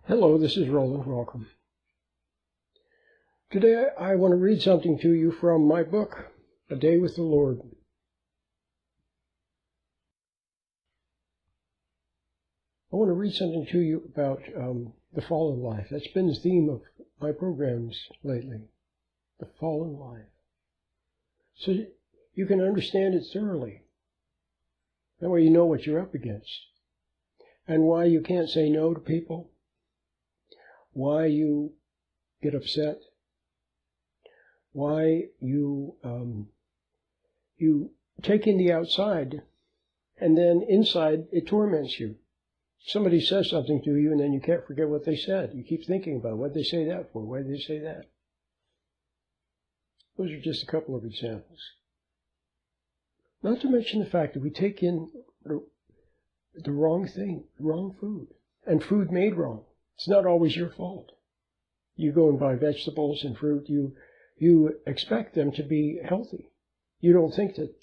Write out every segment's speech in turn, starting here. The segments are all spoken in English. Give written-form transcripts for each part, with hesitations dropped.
Hello, this is Roland. Welcome. Today I want to read something to you from my book, A Day with the Lord. I want to read something to you about the fallen life. That's been the theme of my programs lately, the fallen life. So you can understand it thoroughly. That way you know what you're up against and why you can't say no to people. Why you get upset, why you take in the outside, and then inside it torments you. Somebody says something to you, and then you can't forget what they said. You keep thinking about what they say that for. Why did they say that? Those are just a couple of examples. Not to mention the fact that we take in the wrong thing, wrong food, and food made wrong. It's not always your fault. You go and buy vegetables and fruit, you expect them to be healthy. You don't think that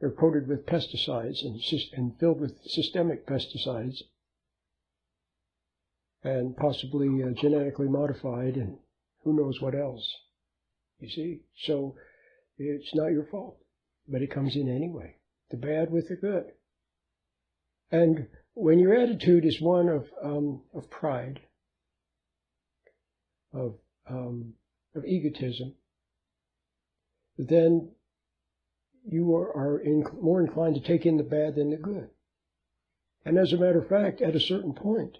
they're coated with pesticides and filled with systemic pesticides and possibly genetically modified and who knows what else. You see? So it's not your fault, but it comes in anyway. The bad with the good. And when your attitude is one of pride, of egotism, then you are more inclined to take in the bad than the good. And as a matter of fact, at a certain point,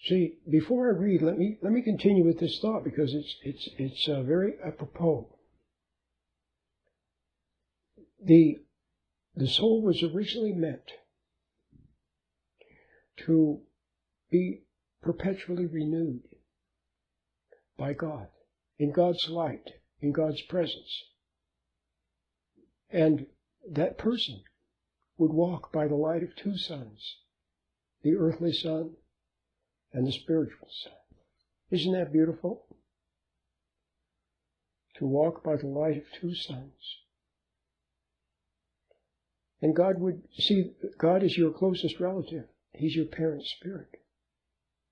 see, before I read, let me continue with this thought because it's very apropos. The soul was originally meant to be perpetually renewed by God, in God's light, in God's presence. And that person would walk by the light of two suns, the earthly sun and the spiritual sun. Isn't that beautiful? To walk by the light of two suns. And God is your closest relative. He's your parent spirit.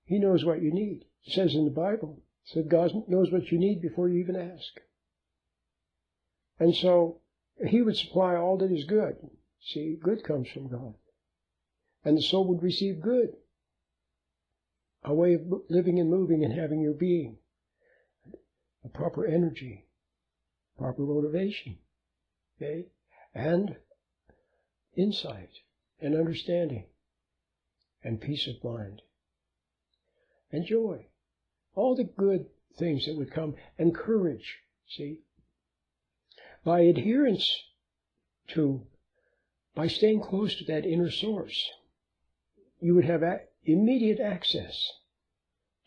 He knows what you need. It says in the Bible, it said God knows what you need before you even ask. And so He would supply all that is good. See, good comes from God. And the soul would receive good. A way of living and moving and having your being. A proper energy. Proper motivation. Okay? And insight and understanding and peace of mind and joy, all the good things that would come, and courage, see, by adherence to, by staying close to that inner source, you would have immediate access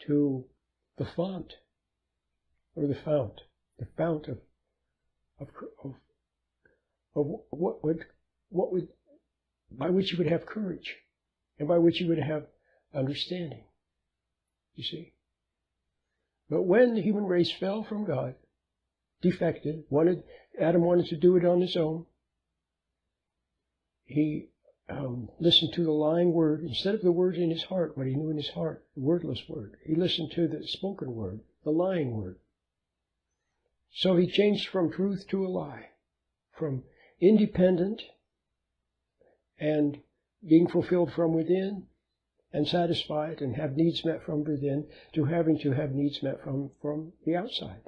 to the fount, or the fount of what would, by which you would have courage, and by which you would have understanding, you see. But when the human race fell from God, defected, Adam wanted to do it on his own, he listened to the lying word, instead of the word in his heart, what he knew in his heart, the wordless word. He listened to the spoken word, the lying word. So he changed from truth to a lie, from independent and being fulfilled from within and satisfied and have needs met from within to having to have needs met from the outside.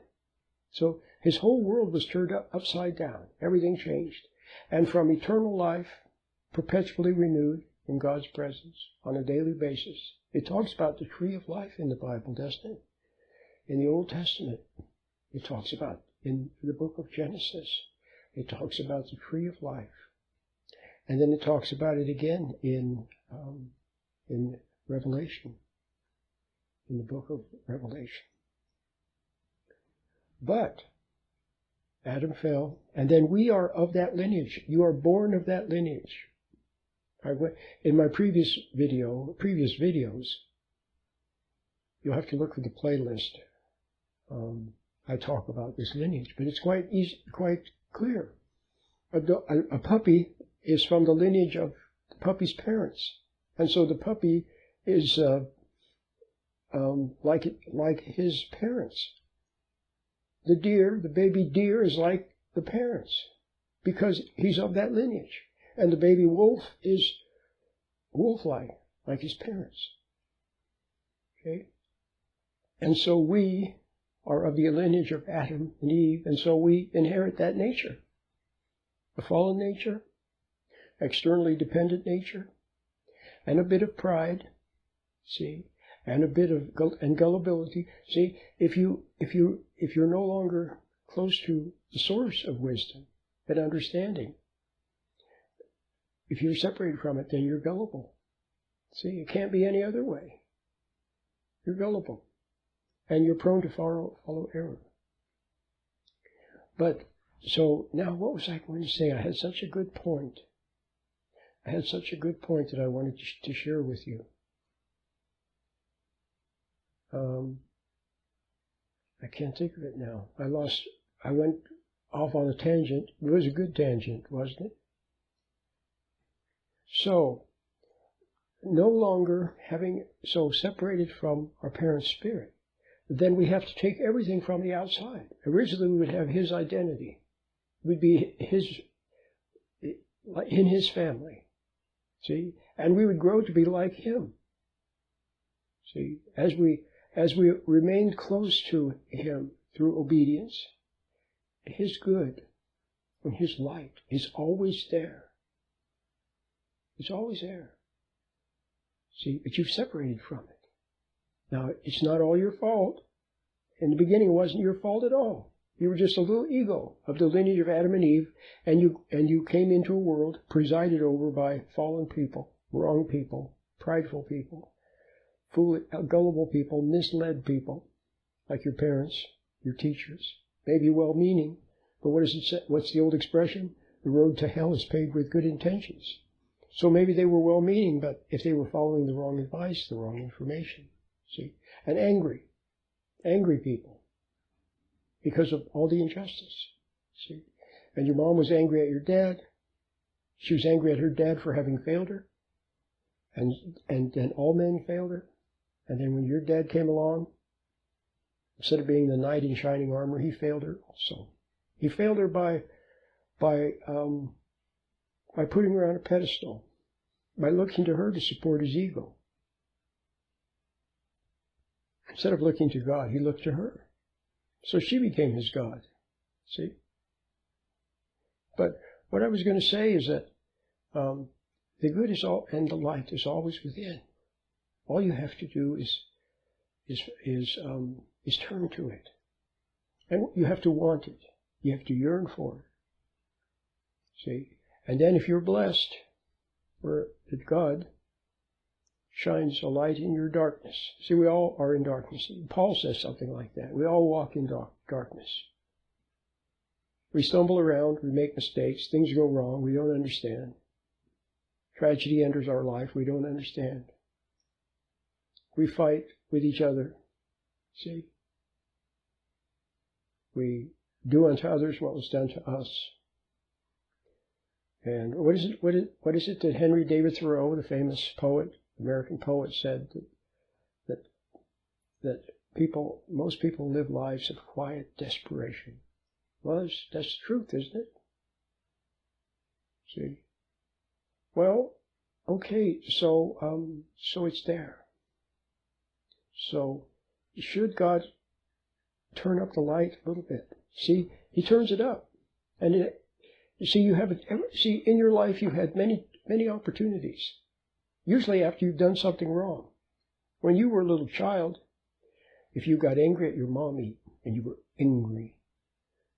So his whole world was turned upside down. Everything changed. And from eternal life, perpetually renewed in God's presence on a daily basis. It talks about the tree of life in the Bible, doesn't it? In the Old Testament, it talks about, in the book of Genesis, it talks about the tree of life. And then it talks about it again in Revelation, in the book of Revelation. But Adam fell, and then we are of that lineage. You are born of that lineage. In my previous videos, you'll have to look for the playlist. I talk about this lineage, but it's quite clear. A puppy is from the lineage of the puppy's parents. And so the puppy is like his parents. The deer, the baby deer, is like the parents because he's of that lineage. And the baby wolf is wolf-like, like his parents. Okay? And so we are of the lineage of Adam and Eve, and so we inherit that nature. A fallen nature, externally dependent nature, and a bit of pride, see, and a bit of gullibility. See, if you're no longer close to the source of wisdom and understanding, if you're separated from it, then you're gullible. See, it can't be any other way. You're gullible. And you're prone to follow error. But, so, now what was I going to say? I had such a good point. I had such a good point that I wanted to share with you. I can't think of it now. I went off on a tangent. It was a good tangent, wasn't it? So, no longer separated from our parents' spirit, then we have to take everything from the outside. Originally, we would have his identity. We'd be in his family. See? And we would grow to be like him. See? As we remained close to him through obedience, his good and his light is always there. It's always there. See? But you've separated from it. Now, it's not all your fault. In the beginning, it wasn't your fault at all. You were just a little ego of the lineage of Adam and Eve, and you came into a world presided over by fallen people, wrong people, prideful people, foolish, gullible people, misled people, like your parents, your teachers, maybe well-meaning, but what does it say? What's the old expression? The road to hell is paved with good intentions. So maybe they were well-meaning, but if they were following the wrong advice, the wrong information. See? And angry people, because of all the injustice. See? And your mom was angry at your dad. She was angry at her dad for having failed her. And then all men failed her. And then when your dad came along, instead of being the knight in shining armor, he failed her also. He failed her by putting her on a pedestal, by looking to her to support his ego. Instead of looking to God, he looked to her. So she became his God. See? But what I was going to say is that the good is all, and the light is always within. All you have to do is turn to it, and you have to want it. You have to yearn for it. See, and then if you're blessed, where that God shines a light in your darkness. See, we all are in darkness. Paul says something like that. We all walk in darkness. We stumble around, we make mistakes, things go wrong, we don't understand. Tragedy enters our life, we don't understand. We fight with each other. See? We do unto others what was done to us. And what is it that Henry David Thoreau, the famous poet, American poet, said that most people live lives of quiet desperation. Well, that's the truth, isn't it? See? Well, okay, so it's there. So should God turn up the light a little bit? See, he turns it up. And in your life you've had many opportunities. Usually after you've done something wrong. When you were a little child, if you got angry at your mommy, and you were angry,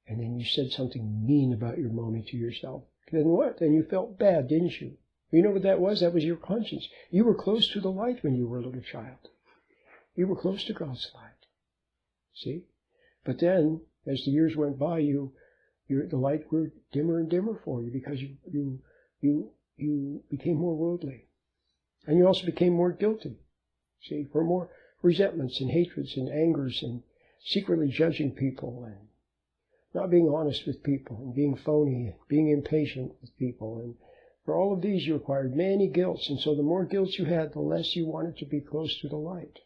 and then you said something mean about your mommy to yourself, then what? Then you felt bad, didn't you? You know what that was? That was your conscience. You were close to the light when you were a little child. You were close to God's light. See? But then, as the years went by, the light grew dimmer and dimmer for you because you became more worldly. And you also became more guilty. See, for more resentments and hatreds and angers and secretly judging people and not being honest with people and being phony and being impatient with people For all of these you acquired many guilts, and so the more guilts you had, the less you wanted to be close to the light.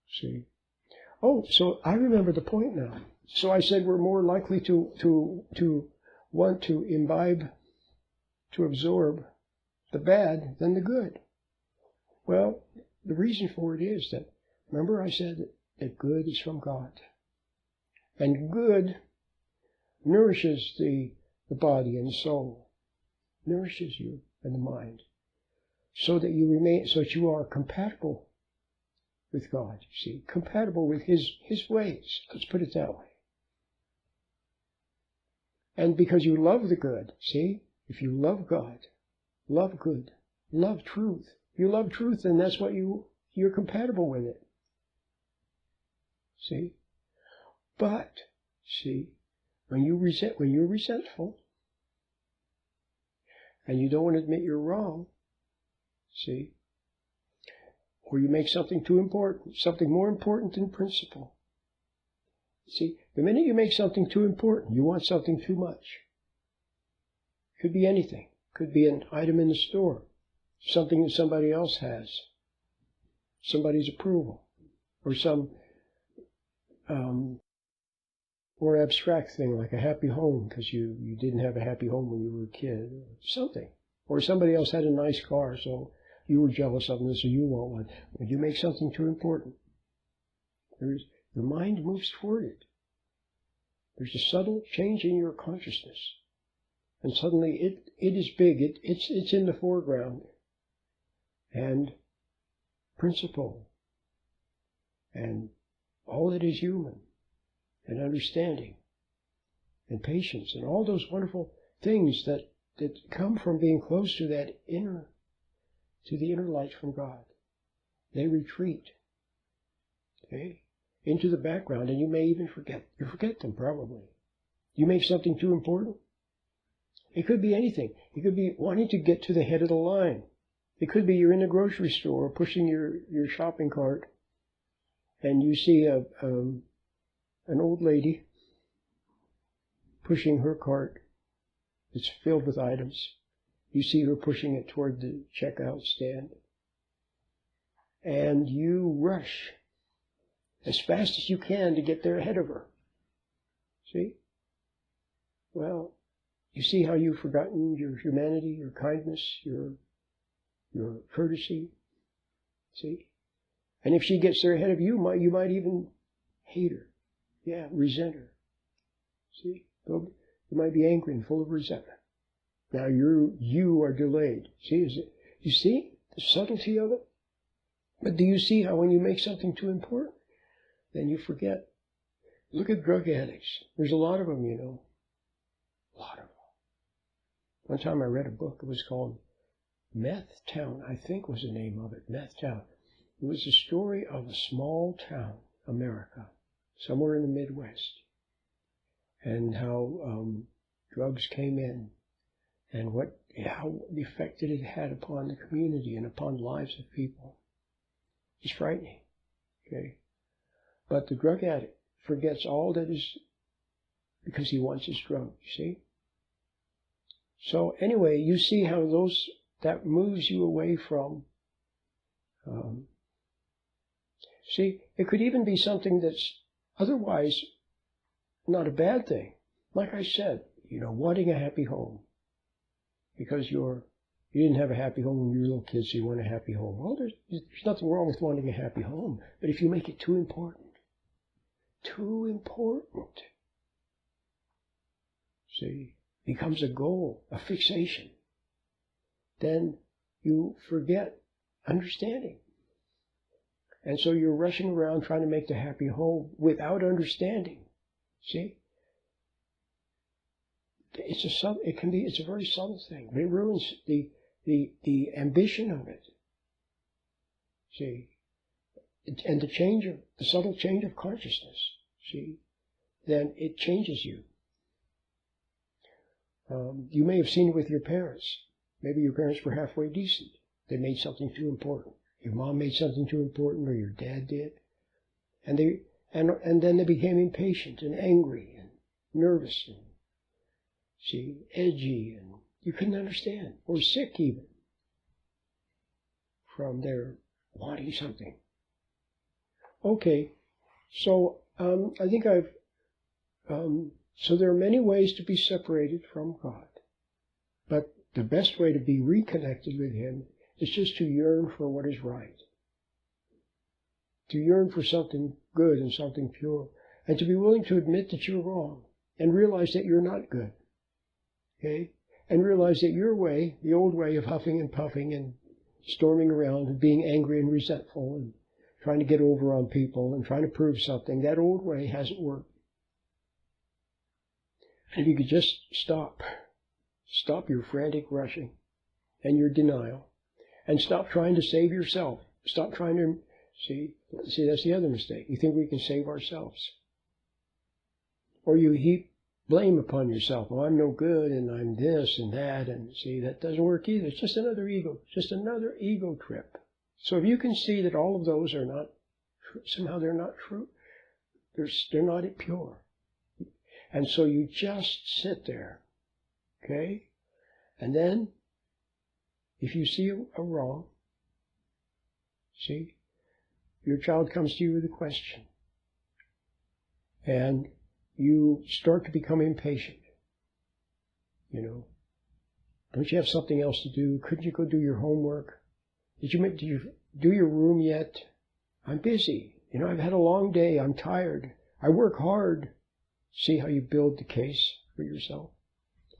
See? Oh, so I remember the point now. So I said we're more likely to want to imbibe, to absorb the bad than the good. Well, the reason for it is that, remember I said that good is from God. And good nourishes the body and the soul, nourishes you and the mind, so that you are compatible with God, you see, compatible with His ways, let's put it that way. And because you love the good, see, if you love God, love good, love truth, you love truth, then that's what you're compatible with it. See? But, see, when you're resentful, and you don't want to admit you're wrong, see, or you make something too important, something more important than principle. See, the minute you make something too important, you want something too much. Could be anything. Could be an item in the store, something that somebody else has, somebody's approval, or some more abstract thing like a happy home because you didn't have a happy home when you were a kid, or something. Or somebody else had a nice car, so you were jealous of them, so you want one. When you make something too important, your mind moves toward it. There's a subtle change in your consciousness. And suddenly it is big, it's in the foreground. And principle, and all that is human, and understanding, and patience, and all those wonderful things that come from being close to the inner light from God. They retreat, okay, into the background, and you may even forget them probably. You make something too important. It could be anything. It could be wanting to get to the head of the line. It could be you're in a grocery store pushing your shopping cart, and you see an old lady pushing her cart. It's filled with items. You see her pushing it toward the checkout stand. And you rush as fast as you can to get there ahead of her. See? Well, you see how you've forgotten your humanity, your kindness, your courtesy. See? And if she gets there ahead of you, you might even hate her. Yeah, resent her. See? You might be angry and full of resentment. Now you are delayed. See? You see the subtlety of it? But do you see how when you make something too important, then you forget? Look at drug addicts. There's a lot of them, you know. A lot of them. One time I read a book. It was called Meth Town, I think was the name of it. Meth Town. It was the story of a small town, America, somewhere in the Midwest, and how drugs came in, and how the effect it had upon the community and upon the lives of people. It's frightening, okay? But the drug addict forgets all that is because he wants his drug, you see? So anyway, you see how that moves you away from, see, it could even be something that's otherwise not a bad thing. Like I said, wanting a happy home. Because you didn't have a happy home when you were little kids, so you want a happy home. Well, there's nothing wrong with wanting a happy home. But if you make it too important, see, becomes a goal, a fixation, then you forget understanding. And so you're rushing around trying to make the happy home without understanding. See? It's a very subtle thing, but it ruins the ambition of it. See? And the subtle change of consciousness, see? Then it changes you. You may have seen it with your parents. Maybe your parents were halfway decent. They made something too important. Your mom made something too important, or your dad did. And then they became impatient and angry and nervous and edgy, and you couldn't understand, or sick even, from their wanting something. Okay, so I think so there are many ways to be separated from God, but the best way to be reconnected with Him is just to yearn for what is right, to yearn for something good and something pure, and to be willing to admit that you're wrong, and realize that you're not good, okay? And realize that your way, the old way of huffing and puffing and storming around and being angry and resentful and trying to get over on people and trying to prove something, that old way hasn't worked. And if you could just stop your frantic rushing and your denial, and stop trying to save yourself. Stop trying to, see, that's the other mistake. You think we can save ourselves. Or you heap blame upon yourself. Oh, I'm no good, and I'm this and that, and see, that doesn't work either. It's just another ego trip. So if you can see that all of those are not, somehow they're not true, they're not pure. And so you just sit there, okay? And then, if you see a wrong, see, your child comes to you with a question, and you start to become impatient. You know, don't you have something else to do? Couldn't you go do your homework? Did you do your room yet? I'm busy. You know, I've had a long day. I'm tired. I work hard. See how you build the case for yourself?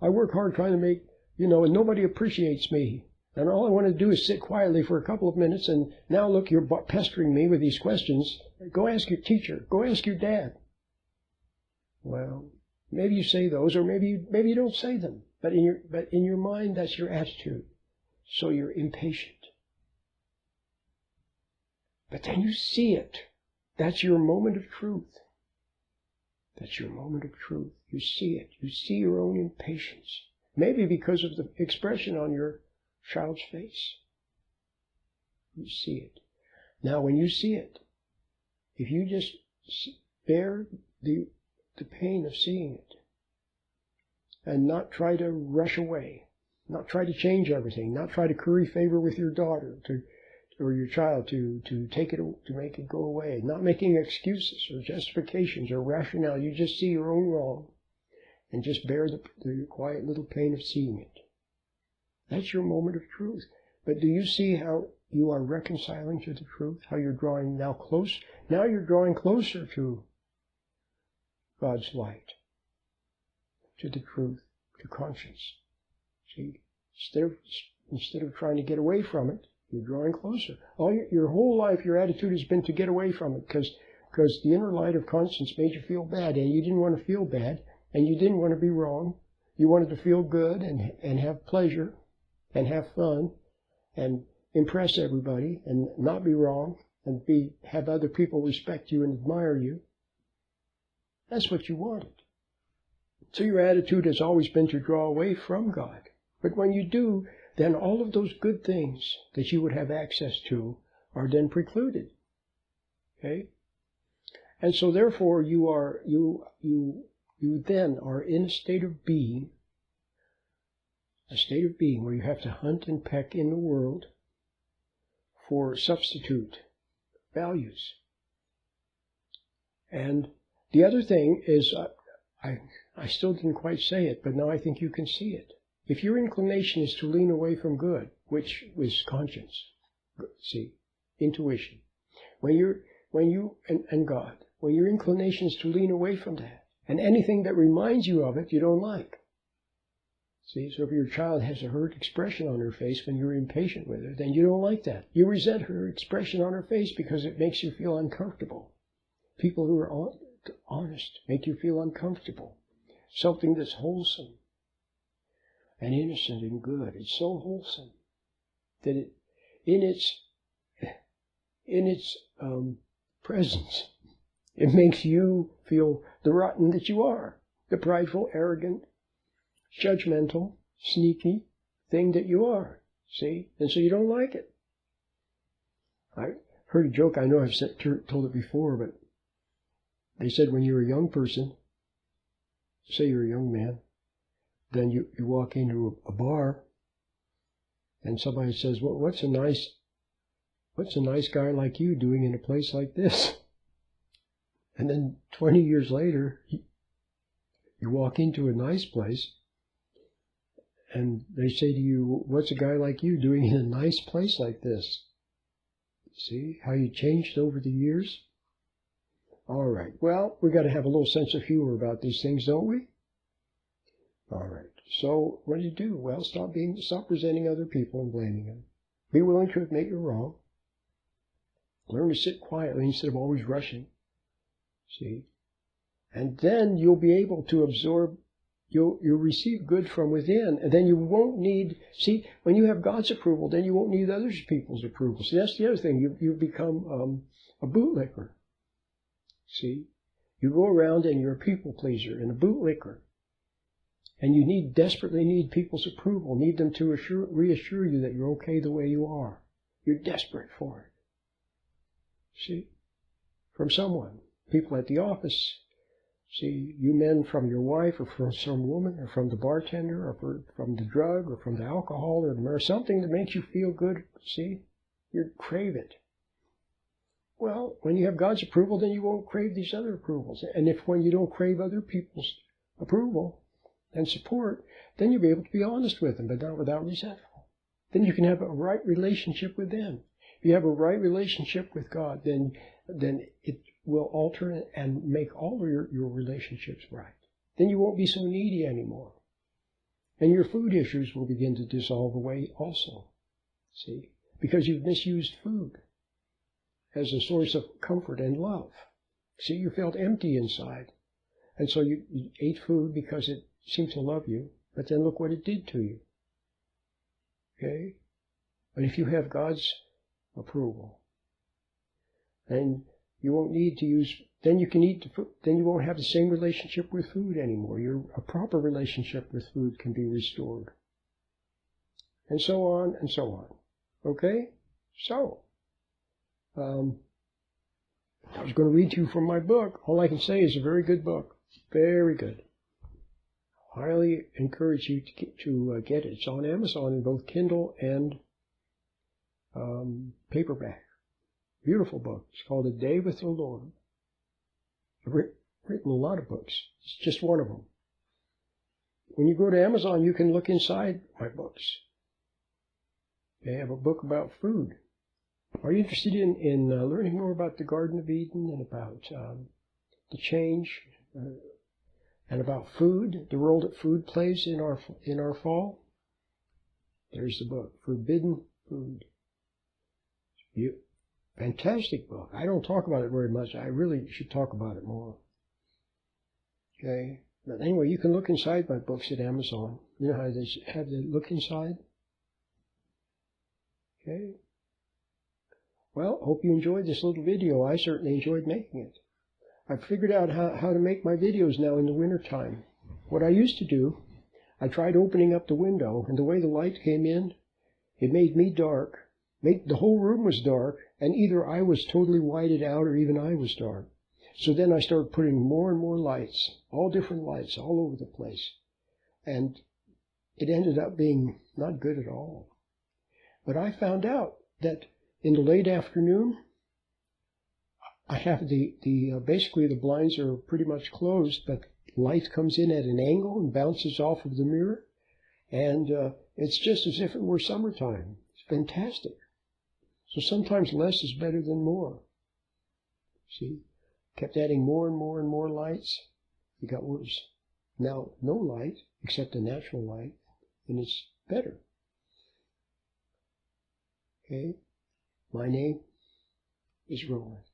I work hard trying to make, and nobody appreciates me. And all I want to do is sit quietly for a couple of minutes, and now look, you're pestering me with these questions. Go ask your teacher. Go ask your dad. Well, maybe you say those, or maybe you don't say them. But in your mind, that's your attitude. So you're impatient. But then you see it. That's your moment of truth. That's your moment of truth. You see it. You see your own impatience. Maybe because of the expression on your child's face. You see it. Now, when you see it, if you just bear the pain of seeing it, and not try to rush away, not try to change everything, not try to curry favor with your daughter or your child to make it go away, not making excuses or justifications or rationale. You just see your own wrong and just bear the quiet little pain of seeing it. That's your moment of truth. But do you see how you are reconciling to the truth? How you're drawing now close? Now you're drawing closer to God's light, to the truth, to conscience. See, instead of trying to get away from it, you're drawing closer. Your whole life, your attitude has been to get away from it because the inner light of conscience made you feel bad, and you didn't want to feel bad, and you didn't want to be wrong. You wanted to feel good and have pleasure and have fun and impress everybody and not be wrong and have other people respect you and admire you. That's what you wanted. So your attitude has always been to draw away from God. But when you do, then all of those good things that you would have access to are then precluded. Okay? And so therefore you then are in a state of being where you have to hunt and peck in the world for substitute values. And the other thing is, I still didn't quite say it, but now I think you can see it. If your inclination is to lean away from good, which is conscience, see, intuition, when you and God, when your inclination is to lean away from that, and anything that reminds you of it, you don't like. See, so if your child has a hurt expression on her face when you're impatient with her, then you don't like that. You resent her expression on her face because it makes you feel uncomfortable. People who are honest make you feel uncomfortable. Something that's wholesome and innocent and good. It's so wholesome that in its presence, it makes you feel the rotten that you are, the prideful, arrogant, judgmental, sneaky thing that you are. See? And so you don't like it. I heard a joke, I know I've told it before, but they said when you're a young person, say you're a young man, then you walk into a bar and somebody says, well, what's a nice guy like you doing in a place like this? And then 20 years later, you walk into a nice place and they say to you, what's a guy like you doing in a nice place like this? See how you changed over the years? All right. Well, we got to have a little sense of humor about these things, don't we? All right. So what do? Well, stop resenting other people and blaming them. Be willing to admit you're wrong. Learn to sit quietly instead of always rushing. See? And then you'll be able to absorb, you'll receive good from within, and then you won't need, see, when you have God's approval, then you won't need other people's approval. See, that's the other thing. You've become a bootlicker. See? You go around and you're a people pleaser and a bootlicker. And you desperately need people's approval, need them to reassure you that you're okay the way you are. You're desperate for it. See? From someone. People at the office. See, you men from your wife or from some woman or from the bartender or from the drug or from the alcohol or something that makes you feel good. See? You crave it. Well, when you have God's approval, then you won't crave these other approvals. And when you don't crave other people's approval and support, then you'll be able to be honest with them, but not without resentful. Then you can have a right relationship with them. If you have a right relationship with God, then it will alter and make all of your relationships right. Then you won't be so needy anymore. And your food issues will begin to dissolve away also. See? Because you've misused food as a source of comfort and love. See, you felt empty inside. And so you ate food because it seemed to love you, but then look what it did to you. Okay? But if you have God's approval, then you won't need to use, then you can eat the food, then you won't have the same relationship with food anymore. A proper relationship with food can be restored. And so on and so on. Okay? So, I was going to read to you from my book. All I can say is a very good book. Very good. Highly encourage you to get it. It's on Amazon in both Kindle and paperback. Beautiful book. It's called A Day with the Lord. I've written a lot of books. It's just one of them. When you go to Amazon, you can look inside my books. They have a book about food. Are you interested in learning more about the Garden of Eden and about the change and about food, the role that food plays in our fall? There's the book, Forbidden Food. Fantastic book. I don't talk about it very much. I really should talk about it more. Okay? But anyway, you can look inside my books at Amazon. You know how they have the look inside? Okay? Well, hope you enjoyed this little video. I certainly enjoyed making it. I've figured out how to make my videos now in the wintertime. What I used to do, I tried opening up the window, and the way the light came in, it made me dark. The whole room was dark, and either I was totally whited out or even I was dark. So then I started putting more and more lights, all different lights, all over the place. And it ended up being not good at all. But I found out that in the late afternoon, I have basically the blinds are pretty much closed, but light comes in at an angle and bounces off of the mirror. And it's just as if it were summertime. It's fantastic. So sometimes less is better than more. See? Kept adding more and more and more lights. It got worse. Now, no light, except a natural light, and it's better. Okay? My name is Roland.